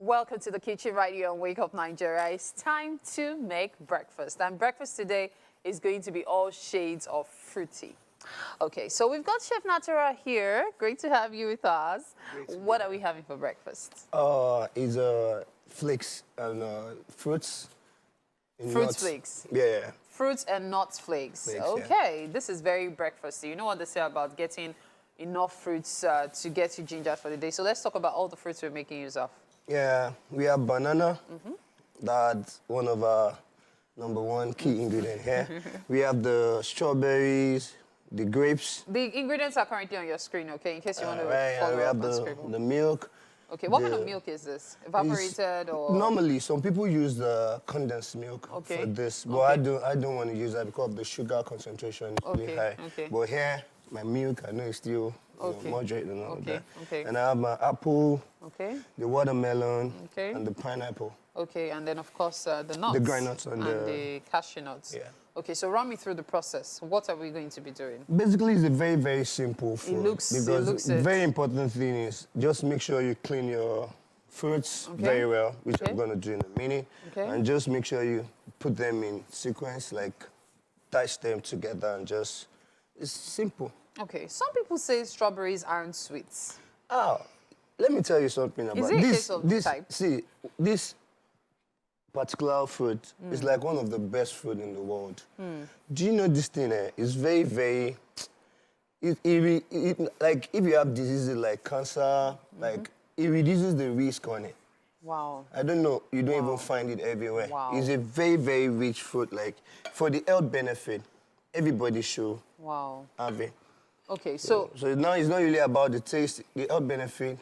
Welcome to the kitchen right here on Wake Up Nigeria. It's time to make breakfast. And breakfast today is going to be all shades of fruity. Okay, so we've got Chef Naturah here. Great to have you with us. What are we having for breakfast? It's flakes and fruits. Fruit nuts. flakes. Yeah. Fruits and nuts flakes. Okay, This is very breakfasty. You know what they say about getting enough fruits to get you gingered for the day. So let's talk about all the fruits we're making use of. Yeah, we have banana. That's one of our #1 key ingredient here. We have the strawberries, the grapes. The ingredients are currently on your screen, okay, in case you want to follow We have up and scribble. the milk. Okay, what kind of milk is this? Evaporated or? Normally, some people use the condensed milk for this, but I don't want to use that because the sugar concentration is really high. But here, my milk, I know it's still moderate and all that. And I have my apple, the watermelon, and the pineapple. Okay, and then of course the nuts. The grind nuts and the cashew nuts. Yeah. Okay, so run me through the process. What are we going to be doing? Basically, it's a very, very simple food. It looks very important thing is just make sure you clean your fruits very well, which I'm going to do in a minute. And just make sure you put them in sequence, like touch them together and just, it's simple. Okay, some people say strawberries aren't sweets. Let me tell you something about this. Is it a case of this type? See, this particular fruit is like one of the best fruit in the world. Do you know this thing is very, very, like if you have diseases like cancer, like it reduces the risk on it. Wow. I don't know, you don't even find it everywhere. Wow. It's a very, very rich fruit. Like for the health benefit, everybody should have it. Okay, so now it's not really about the taste, the health benefit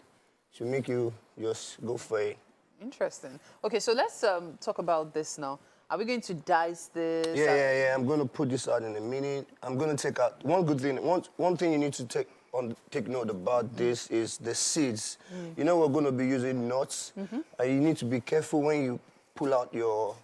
should make you just go for it. Interesting. Okay, so let's talk about this now. Are we going to dice this? Yeah. I'm going to put this out in a minute. I'm going to take out one good thing. One thing you need to take note about this is the seeds. You know we're going to be using nuts. And you need to be careful when you pull out your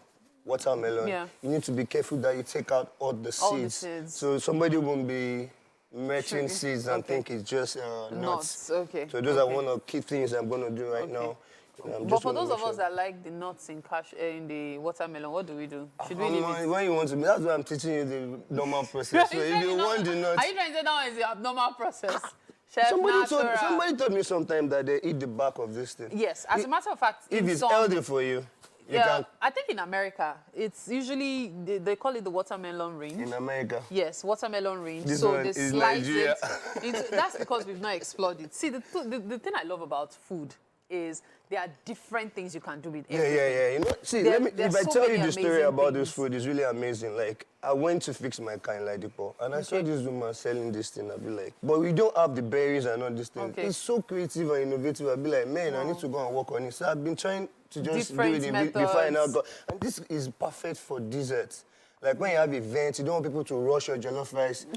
watermelon. You need to be careful that you take out all the seeds. So somebody won't be matching seeds and think it's just nuts. So those are one of the key things I'm going to do right now. But for those of us that like the nuts in the watermelon, what do we do? Should we leave it? When you want to, that's why I'm teaching you the normal process. So if you want the nuts... Are you trying to say that is the abnormal process? Chef somebody told me sometime that they eat the back of this thing. Yes, as a matter of fact... If it's healthy for you, I think in America, it's usually, they call it the watermelon ring. In America? Yes, watermelon ring. This so one they is slice Nigeria. it. That's because we've not explored it. See, the thing I love about food is there are different things you can do with everything. Yeah. You know, see, if I tell you the story about this food, it's really amazing. Like, I went to fix my car in Ladipo, and I saw this woman selling this thing. I'd be like, but we don't have the berries and all this thing. It's so creative and innovative. I'd be like, man, I need to go and work on it. So I've been trying to just do it before I now go. And this is perfect for desserts. Like when you have events, you don't want people to rush your jollof rice.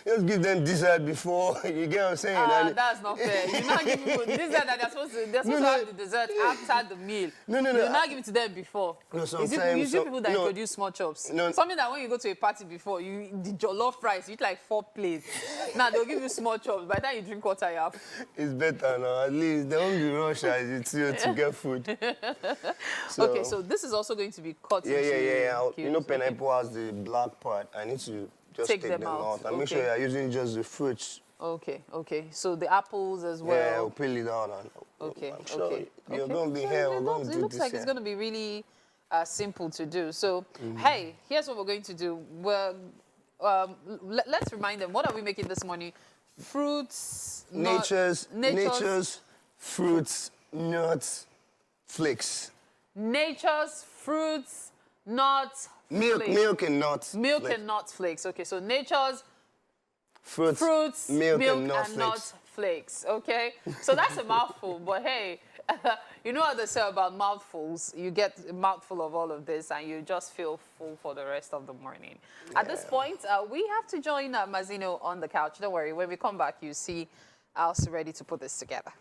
Just give them dessert before. You get what I'm saying? That's not fair. You're not giving people dessert that they're supposed to have the dessert after the meal. No. You're not giving it to them before. No, sometimes. You people that introduce small chops. No. Something that when you go to a party before, the jollof rice, you eat like 4 plates. Now they'll give you small chops. By the time you drink water, you have. It's better now. At least they won't be rushed to get food. Okay, so this is also going to be cut into You know, pineapple has the black part. I need to just take them out. And make sure you're using just the fruits. Okay. So the apples as well. Yeah, we'll peel it out. And, I'm sure you're going to be here. We're going to do this. It looks like it's going to be really simple to do. So, hey, here's what we're going to do. Let's remind them, what are we making this morning? Fruits, Nature's fruits, nuts, flakes. Nature's fruits, nuts, milk and nuts. Milk and nuts flakes. Okay, so nature's fruits, milk and nuts flakes. Okay, so that's a mouthful, but hey, you know what they say about mouthfuls? You get a mouthful of all of this and you just feel full for the rest of the morning. At this point, we have to join Mazino on the couch. Don't worry, when we come back, you see us ready to put this together.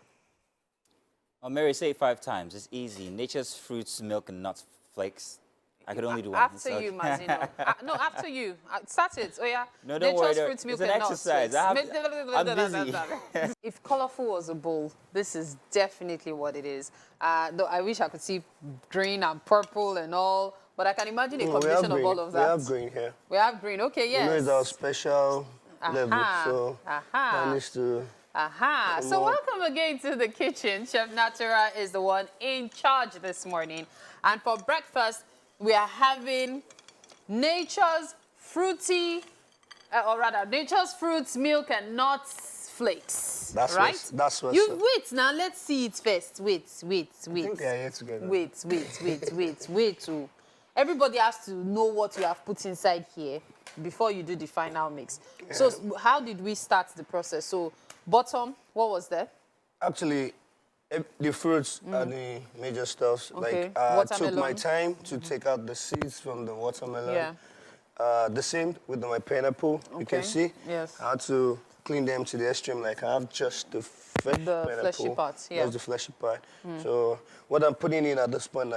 Mary, say it 5 times. It's easy. Nature's fruits, milk, and nuts flakes. I could only do one. After you, Mazino. No, after you. Start it. Oh, yeah. No, don't worry. Fruits, milk, It's an and exercise. I'm busy. If colorful was a bowl, this is definitely what it is. Though I wish I could see green and purple and all, but I can imagine a combination of all of that. We have green here. We have green. Okay, yes. You know, it's our special level, so that needs to... So welcome again to the kitchen. Chef Naturah is the one in charge this morning. And for breakfast, we are having Nature's fruits, milk and nuts flakes. That's right. That's what. Wait now. Let's see it first. Wait. I think they are here together. Wait. Oh. Everybody has to know what you have put inside here before you do the final mix. Yeah. So how did we start the process? So bottom, what was there? Actually, the fruits are the major stuffs. Okay. Like I took my time to take out the seeds from the watermelon. Yeah. The same with my pineapple. You can see. Yes. I had to clean them to the extreme. Like I have just the fleshy parts. Yeah. That's the fleshy part. So what I'm putting in at this point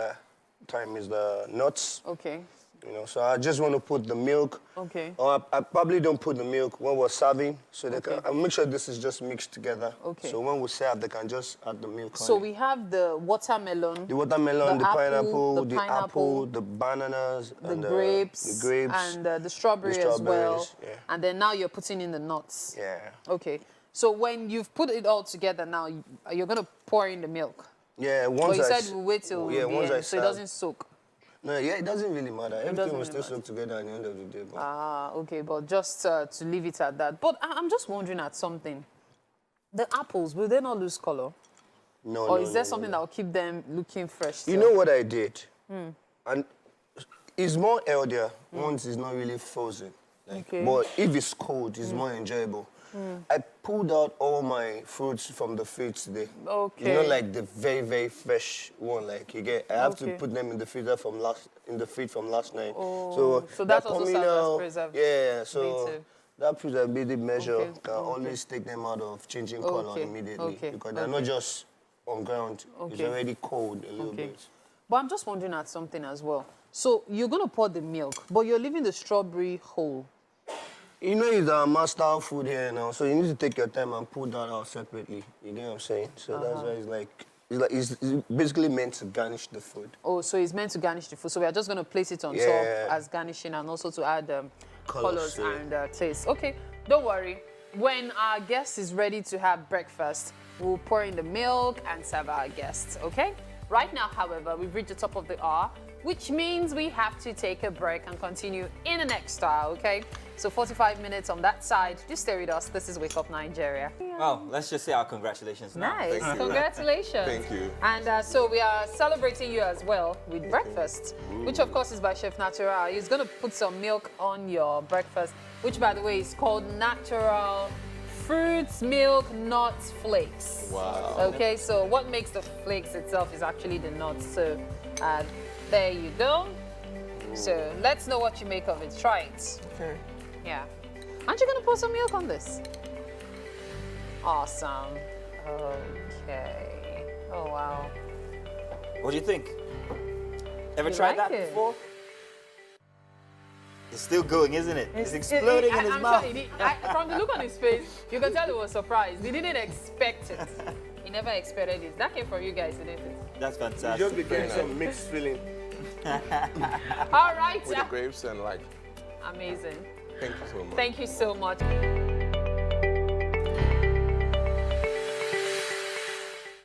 time is the nuts. Okay. You know, so I just want to put the milk. Okay. Or I probably don't put the milk when we're serving, so they can. I'll make sure this is just mixed together. Okay. So when we serve, they can just add the milk. So we have the watermelon. The watermelon, the pineapple, the pineapple, apple, the bananas, the grapes, and the strawberry as well. Yeah. And then now you're putting in the nuts. Yeah. Okay. So when you've put it all together now, you're going to pour in the milk. Yeah. Once you said we'll wait till the end, so it doesn't soak. No, yeah, it doesn't really matter. Everything will still soak together at the end of the day. Okay, but just to leave it at that. But I'm just wondering at something. The apples, will they not lose color? No, or is there something that will keep them looking fresh still? You know what I did? And it's more healthier once it's not really frozen. But if it's cold, it's more enjoyable. I pulled out all my fruits from the fridge today. Okay. You know, like the very, very fresh one. Like you get, I have to put them in the freezer from last night. Oh. So that also serves as preservative. Yeah. So that preservative measure can always take them out of changing color immediately because they're not just on ground. It's already cold a little bit. But I'm just wondering at something as well. So you're gonna pour the milk, but you're leaving the strawberry whole. You know, it's our master food here now, so you need to take your time and pull that out separately. You know what I'm saying? So that's why it's basically meant to garnish the food. Oh, so it's meant to garnish the food. So we are just going to place it on top as garnishing and also to add colors and taste. Okay, don't worry. When our guest is ready to have breakfast, we'll pour in the milk and serve our guests, okay? Right now, however, we've reached the top of the hour, which means we have to take a break and continue in the next hour, okay? So 45 minutes on that side. Just stay with us. This is Wake Up Nigeria. Well, let's just say our congratulations now. Nice. Congratulations. Thank you. And so we are celebrating you as well with breakfast, which of course is by Chef Naturah. He's going to put some milk on your breakfast, which by the way is called Natural Fruits, Milk, Nuts, Flakes. Wow. Okay, so what makes the flakes itself is actually the nuts. So there you go. So let's know what you make of it. Try it. Okay. Yeah. Aren't you going to pour some milk on this? Awesome. Okay. Oh, wow. What do you think? Ever tried that before? It's still going, isn't it? It's exploding in his mouth. Sure from the look on his face, you can tell he was surprised. He didn't expect it. He never expected it. That came from you guys, didn't it? That's fantastic. You just became some mixed feeling. All right. With the grapes and like. Amazing. Thank you so much. Thank you so much.